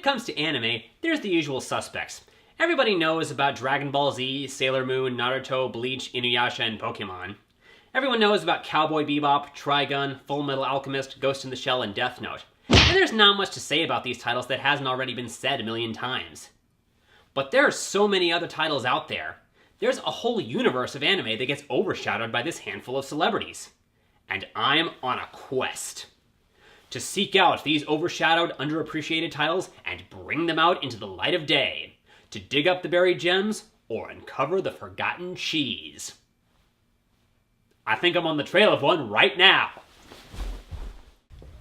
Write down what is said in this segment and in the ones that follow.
comes to anime, there's the usual suspects. Everybody knows about Dragon Ball Z, Sailor Moon, Naruto, Bleach, Inuyasha, and Pokemon. Everyone knows about Cowboy Bebop, Trigun, Full Metal Alchemist, Ghost in the Shell, and Death Note. And there's not much to say about these titles that hasn't already been said a million times. But there are so many other titles out there. There's a whole universe of anime that gets overshadowed by this handful of celebrities. And I'm on a quest to seek out these overshadowed, underappreciated titles and bring them out into the light of day, to dig up the buried gems or uncover the forgotten cheese. I think I'm on the trail of one right now.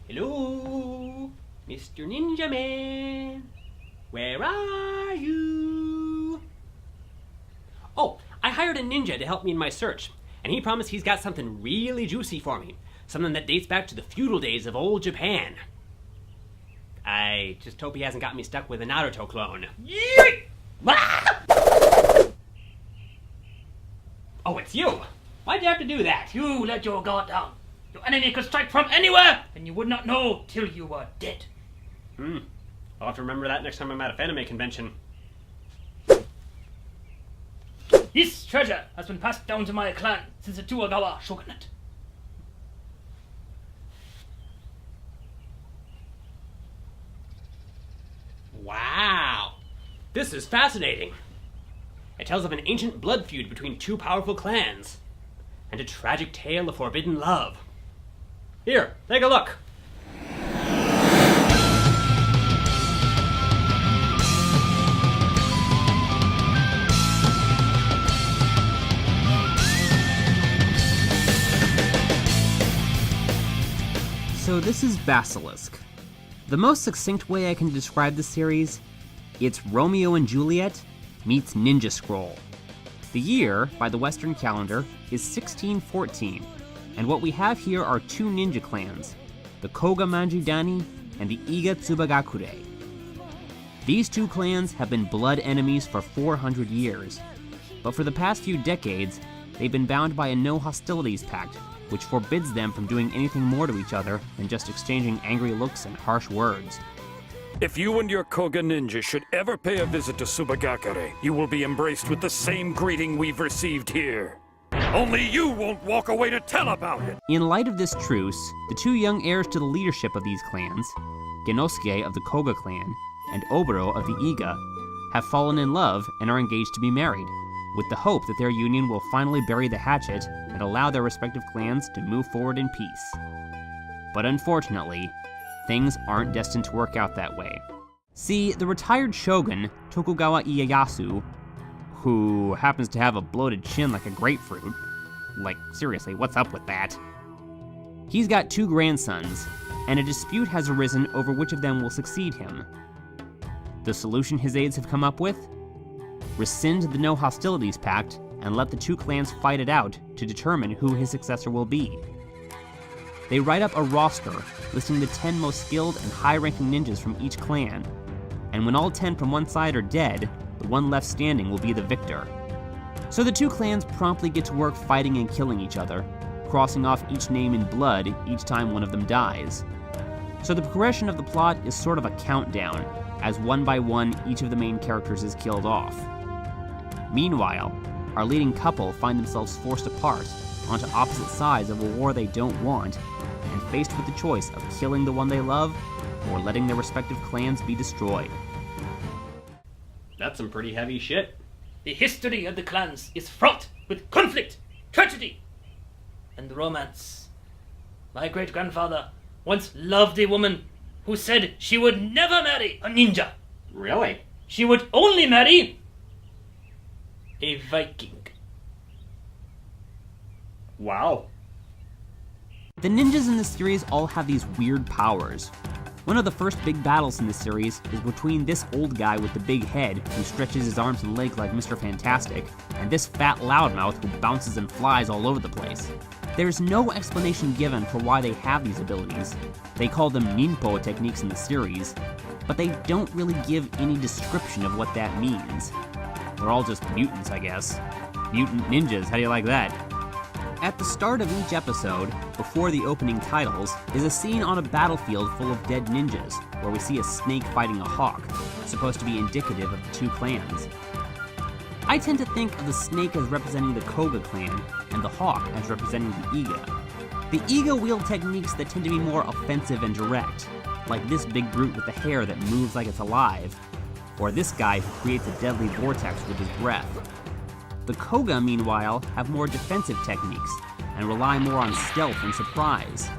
Hello, Mr. Ninja Man. Where are you? Oh, I hired a ninja to help me in my search, and he promised he's got something really juicy for me. Something that dates back to the feudal days of old Japan. I just hope he hasn't got me stuck with a Naruto clone. Yeet! Ah! Oh, it's you! Why'd you have to do that? You let your guard down. Your enemy could strike from anywhere, and you would not know till you were dead. I'll have to remember that next time I'm at a anime convention. This treasure has been passed down to my clan since the Tokugawa shogunate. Wow! This is fascinating. It tells of an ancient blood feud between two powerful clans, and a tragic tale of forbidden love. Here, take a look. So this is Basilisk. The most succinct way I can describe the series, it's Romeo and Juliet meets Ninja Scroll. The year, by the Western calendar, is 1614, and what we have here are two ninja clans, the Koga Manjidani and the Iga Tsubagakure. These two clans have been blood enemies for 400 years, but for the past few decades, they've been bound by a no-hostilities pact, which forbids them from doing anything more to each other than just exchanging angry looks and harsh words. If you and your Koga ninja should ever pay a visit to Tsubagakure, you will be embraced with the same greeting we've received here. Only you won't walk away to tell about it! In light of this truce, the two young heirs to the leadership of these clans, Genosuke of the Koga clan and Oboro of the Iga, have fallen in love and are engaged to be married, with the hope that their union will finally bury the hatchet and allow their respective clans to move forward in peace. But unfortunately, things aren't destined to work out that way. See, the retired shogun, Tokugawa Ieyasu, who happens to have a bloated chin like a grapefruit, like seriously, what's up with that? He's got two grandsons, and a dispute has arisen over which of them will succeed him. The solution his aides have come up with? Rescind the No Hostilities Pact and let the two clans fight it out to determine who his successor will be. They write up a roster listing the 10 most skilled and high-ranking ninjas from each clan, and when all 10 from one side are dead, the one left standing will be the victor. So the two clans promptly get to work fighting and killing each other, crossing off each name in blood each time one of them dies. So the progression of the plot is sort of a countdown, as one by one each of the main characters is killed off. Meanwhile, our leading couple find themselves forced apart onto opposite sides of a war they don't want, and faced with the choice of killing the one they love or letting their respective clans be destroyed. That's some pretty heavy shit. The history of the clans is fraught with conflict, tragedy, and romance. My great-grandfather once loved a woman who said she would never marry a ninja. Really? She would only marry a Viking. Wow. The ninjas in this series all have these weird powers. One of the first big battles in the series is between this old guy with the big head who stretches his arms and legs like Mr. Fantastic, and this fat loudmouth who bounces and flies all over the place. There's no explanation given for why they have these abilities. They call them ninpo techniques in the series, but they don't really give any description of what that means. They're all just mutants, I guess. Mutant ninjas, how do you like that? At the start of each episode, before the opening titles, is a scene on a battlefield full of dead ninjas, where we see a snake fighting a hawk, supposed to be indicative of the two clans. I tend to think of the snake as representing the Koga clan, and the hawk as representing the Iga. The Iga wield techniques that tend to be more offensive and direct, like this big brute with the hair that moves like it's alive, or this guy who creates a deadly vortex with his breath. The Koga, meanwhile, have more defensive techniques, and rely more on stealth and surprise,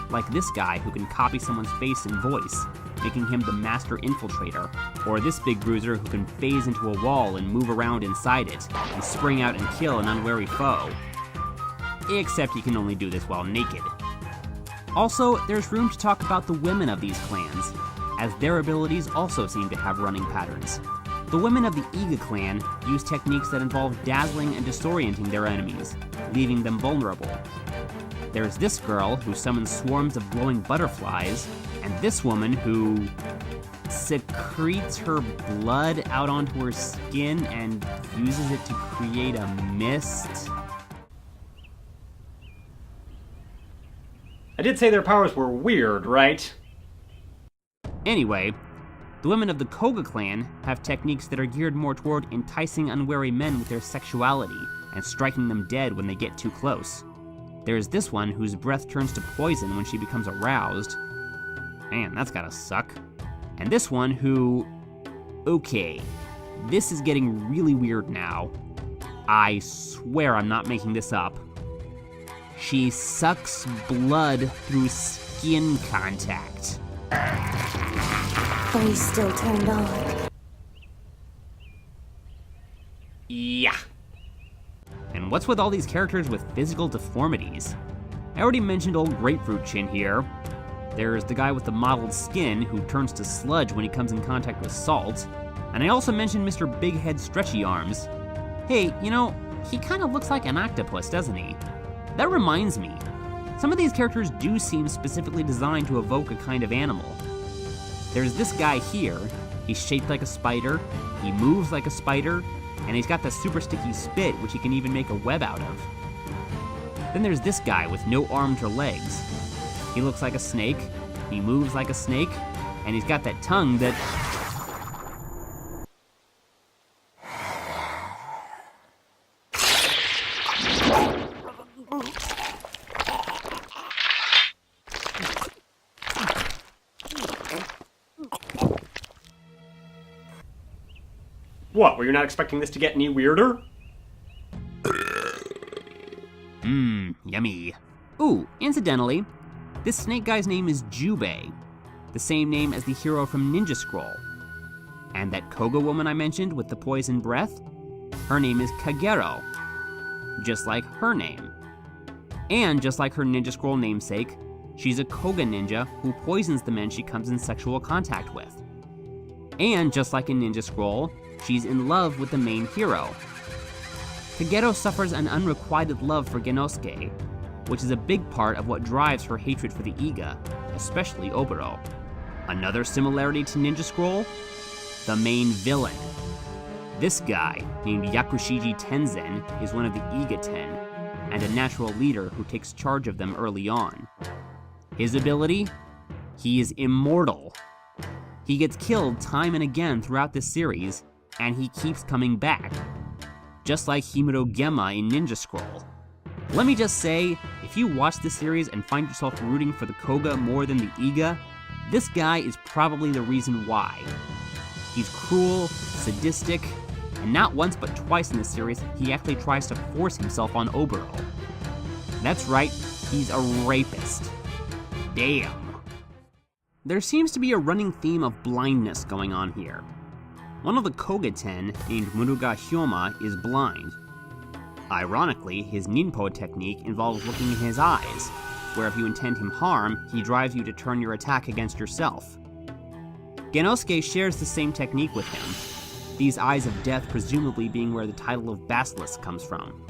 like this guy who can copy someone's face and voice, making him the master infiltrator, or this big bruiser who can phase into a wall and move around inside it, and spring out and kill an unwary foe. Except he can only do this while naked. Also, there's room to talk about the women of these clans, as their abilities also seem to have running patterns. The women of the Iga clan use techniques that involve dazzling and disorienting their enemies, leaving them vulnerable. There's this girl who summons swarms of glowing butterflies, and this woman who secretes her blood out onto her skin and uses it to create a mist. I did say their powers were weird, right? Anyway, the women of the Koga clan have techniques that are geared more toward enticing unwary men with their sexuality and striking them dead when they get too close. There's this one whose breath turns to poison when she becomes aroused. Man, that's gotta suck. And this one who... Okay, this is getting really weird now. I swear I'm not making this up. She sucks blood through skin contact. Are you still turned on? Yeah. And what's with all these characters with physical deformities? I already mentioned old Grapefruit Chin here. There's the guy with the mottled skin who turns to sludge when he comes in contact with salt. And I also mentioned Mr. Big Head Stretchy Arms. Hey, you know, he kind of looks like an octopus, doesn't he? That reminds me, some of these characters do seem specifically designed to evoke a kind of animal. There's this guy here. He's shaped like a spider, he moves like a spider, and he's got the super sticky spit, which he can even make a web out of. Then there's this guy with no arms or legs. He looks like a snake, he moves like a snake, and he's got that tongue that... What, were you not expecting this to get any weirder? Yummy. Ooh, incidentally, this snake guy's name is Jubei, the same name as the hero from Ninja Scroll. And that Koga woman I mentioned with the poison breath, her name is Kagero, just like her name. And just like her Ninja Scroll namesake, she's a Koga ninja who poisons the men she comes in sexual contact with. And just like in Ninja Scroll, she's in love with the main hero. Kagero suffers an unrequited love for Genosuke, which is a big part of what drives her hatred for the Iga, especially Oboro. Another similarity to Ninja Scroll? The main villain. This guy, named Yakushiji Tenzen, is one of the Iga Ten, and a natural leader who takes charge of them early on. His ability? He is immortal. He gets killed time and again throughout this series, and he keeps coming back, just like Himuro Gemma in Ninja Scroll. Let me just say, if you watch this series and find yourself rooting for the Koga more than the Iga, this guy is probably the reason why. He's cruel, sadistic, and not once but twice in this series, he actually tries to force himself on Oboro. That's right, he's a rapist. Damn. There seems to be a running theme of blindness going on here. One of the Koga-ten, named Muruga Hyoma, is blind. Ironically, his ninpo technique involves looking in his eyes, where if you intend him harm, he drives you to turn your attack against yourself. Genosuke shares the same technique with him, these eyes of death presumably being where the title of Basilisk comes from.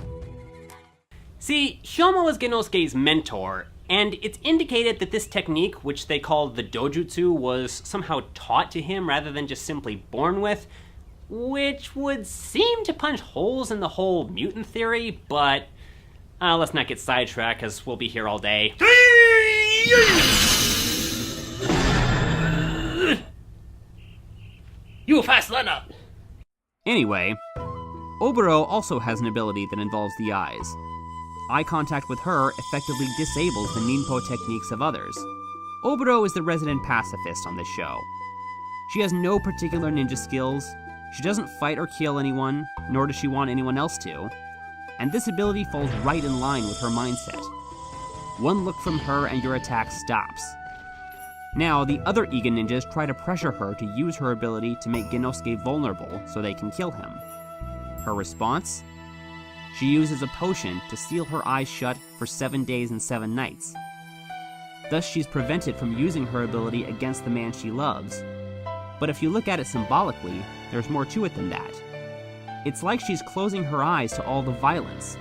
See, Hyoma was Genosuke's mentor, and it's indicated that this technique, which they called the dojutsu, was somehow taught to him rather than just simply born with, which would seem to punch holes in the whole mutant theory, but Let's not get sidetracked, because we'll be here all day. You fast learner! Anyway, Oboro also has an ability that involves the eyes. Eye contact with her effectively disables the ninpo techniques of others. Oboro is the resident pacifist on this show. She has no particular ninja skills, she doesn't fight or kill anyone, nor does she want anyone else to, and this ability falls right in line with her mindset. One look from her and your attack stops. Now, the other Iga ninjas try to pressure her to use her ability to make Genosuke vulnerable so they can kill him. Her response? She uses a potion to seal her eyes shut for 7 days and 7 nights. Thus, she's prevented from using her ability against the man she loves. But if you look at it symbolically, there's more to it than that. It's like she's closing her eyes to all the violence.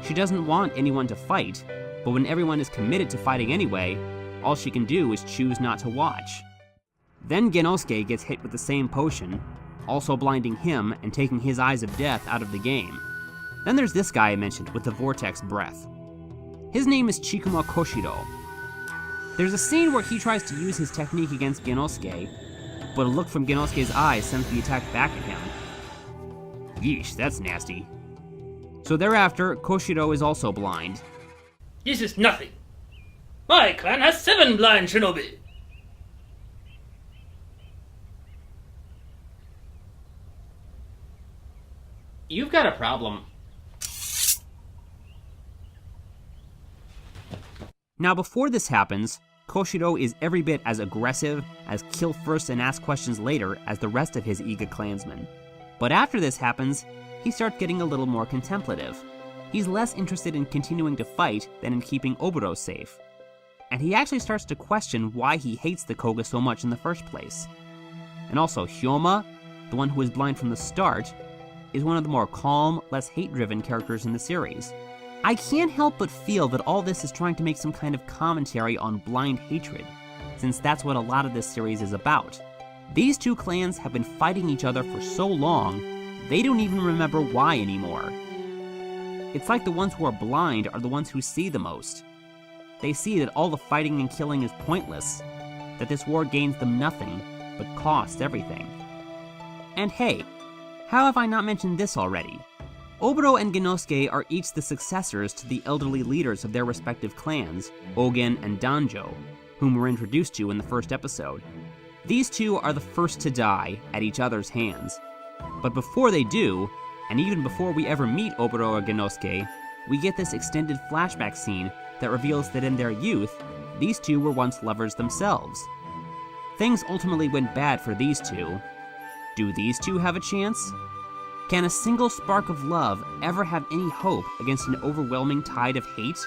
She doesn't want anyone to fight, but when everyone is committed to fighting anyway, all she can do is choose not to watch. Then Genosuke gets hit with the same potion, also blinding him and taking his eyes of death out of the game. Then there's this guy I mentioned with the vortex breath. His name is Chikuma Koshiro. There's a scene where he tries to use his technique against Genosuke, but a look from Genosuke's eyes sends the attack back at him. Yeesh, that's nasty. So thereafter, Koshiro is also blind. This is nothing. My clan has 7 blind shinobi. You've got a problem. Now before this happens, Koshiro is every bit as aggressive, as kill first and ask questions later as the rest of his Iga clansmen. But after this happens, he starts getting a little more contemplative. He's less interested in continuing to fight than in keeping Oboro safe. And he actually starts to question why he hates the Koga so much in the first place. And also, Hyoma, the one who is blind from the start, is one of the more calm, less hate-driven characters in the series. I can't help but feel that all this is trying to make some kind of commentary on blind hatred, since that's what a lot of this series is about. These two clans have been fighting each other for so long, they don't even remember why anymore. It's like the ones who are blind are the ones who see the most. They see that all the fighting and killing is pointless, that this war gains them nothing, but costs everything. And hey, how have I not mentioned this already? Oboro and Genosuke are each the successors to the elderly leaders of their respective clans, Ogen and Danjo, whom we're introduced to in the first episode. These two are the first to die at each other's hands. But before they do, and even before we ever meet Oboro or Genosuke, we get this extended flashback scene that reveals that in their youth, these two were once lovers themselves. Things ultimately went bad for these two. Do these two have a chance? Can a single spark of love ever have any hope against an overwhelming tide of hate?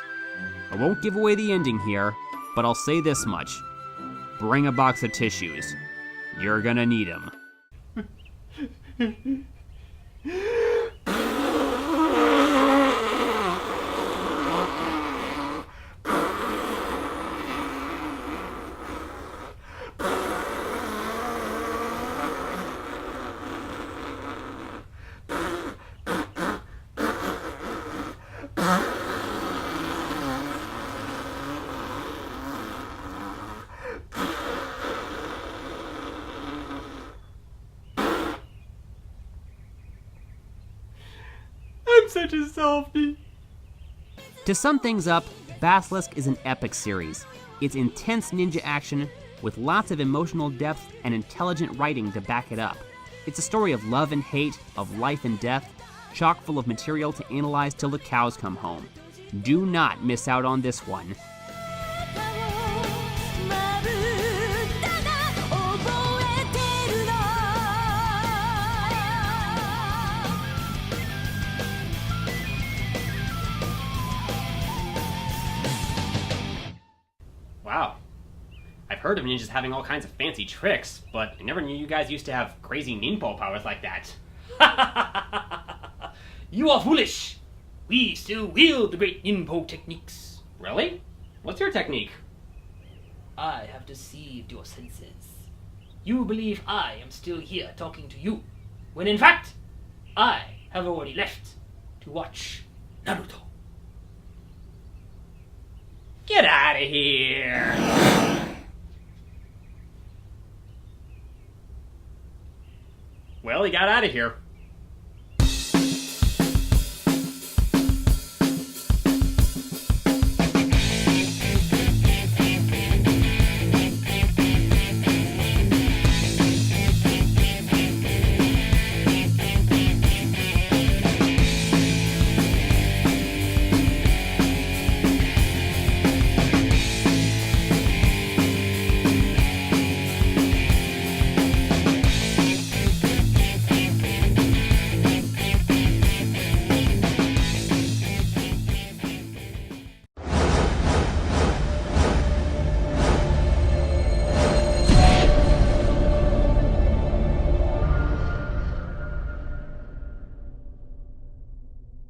I won't give away the ending here, but I'll say this much. Bring a box of tissues. You're gonna need them. I'm such a softie. To sum things up, Basilisk is an epic series. It's intense ninja action with lots of emotional depth and intelligent writing to back it up. It's a story of love and hate, of life and death, chock full of material to analyze till the cows come home. Do not miss out on this one. Wow. I've heard of ninjas having all kinds of fancy tricks, but I never knew you guys used to have crazy ninpo powers like that. You are foolish. We still wield the great ninpo techniques. Really? What's your technique? I have deceived your senses. You believe I am still here talking to you, when in fact, I have already left to watch Naruto. out of here. Well, he got out of here.